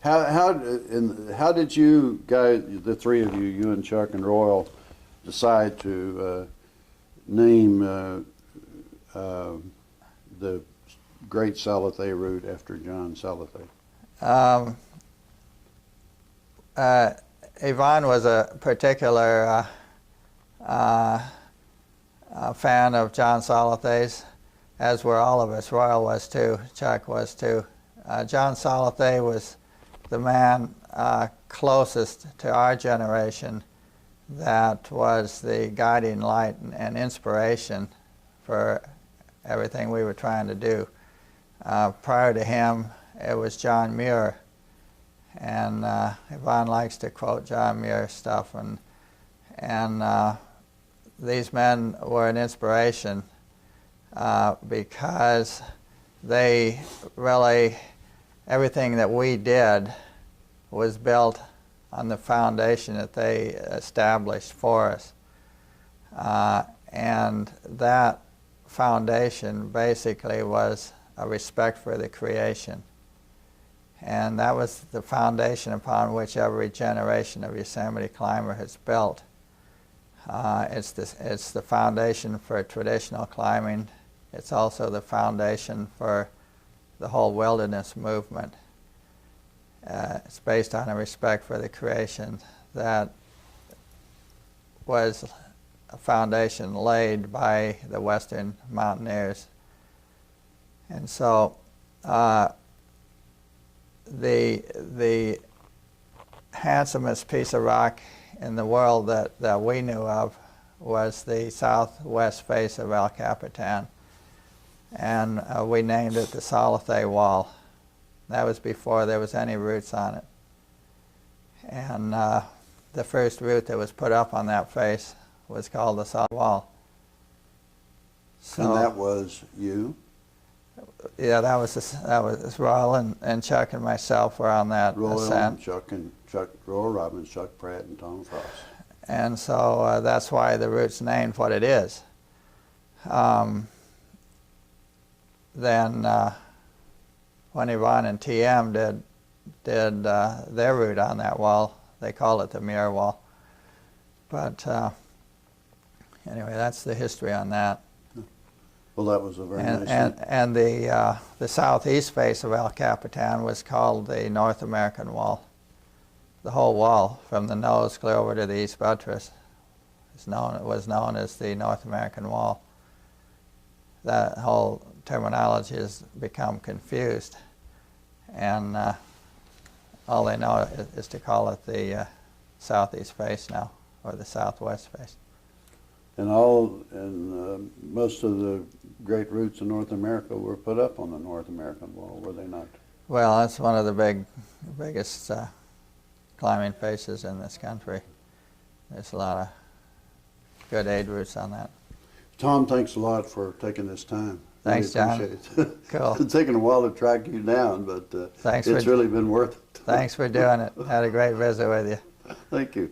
how did you guys, the three of you, you and Chuck and Royal, decide to name the Great Salathe route after John Salathe? Yvonne was a particular fan of John Salathe's, as were all of us. Royal was too, Chuck was too. John Salathe was the man closest to our generation that was the guiding light and inspiration for everything we were trying to do. Prior to him, it was John Muir, and Yvonne likes to quote John Muir stuff, and these men were an inspiration because they really, everything that we did was built on the foundation that they established for us. And that foundation basically was a respect for the creation. And that was the foundation upon which every generation of Yosemite climber has built. It's the foundation for traditional climbing. It's also the foundation for the whole wilderness movement. It's based on a respect for the creation that was a foundation laid by the Western mountaineers. And so the handsomest piece of rock in the world that we knew of was the southwest face of El Capitan. And we named it the Salathe Wall. That was before there was any roots on it. And the first root that was put up on that face was called the Salathe Wall. So, And that was you? Yeah, that was Royal and Chuck and myself were on that Royal, ascent. Royal Robbins, Chuck Pratt, and Tom Frost. And so that's why the route's named what it is. Then when Yvonne and TM did their route on that wall, they call it the Muir Wall. But anyway, that's the history on that. Well, that was a very nice and the southeast face of El Capitan was called the North American Wall. The whole wall, from the nose clear over to the east buttress, was known as the North American Wall. That whole terminology has become confused, and all they know is to call it the southeast face now, or the southwest face. And most of the great routes in North America were put up on the North American Wall, were they not? Well, that's one of the biggest climbing faces in this country. There's a lot of good aid routes on that. Tom, thanks a lot for taking this time. Thanks, John. Appreciate it. Cool. It's taken a while to track you down, but it's really been worth it. Thanks for doing it. Had a great visit with you. Thank you.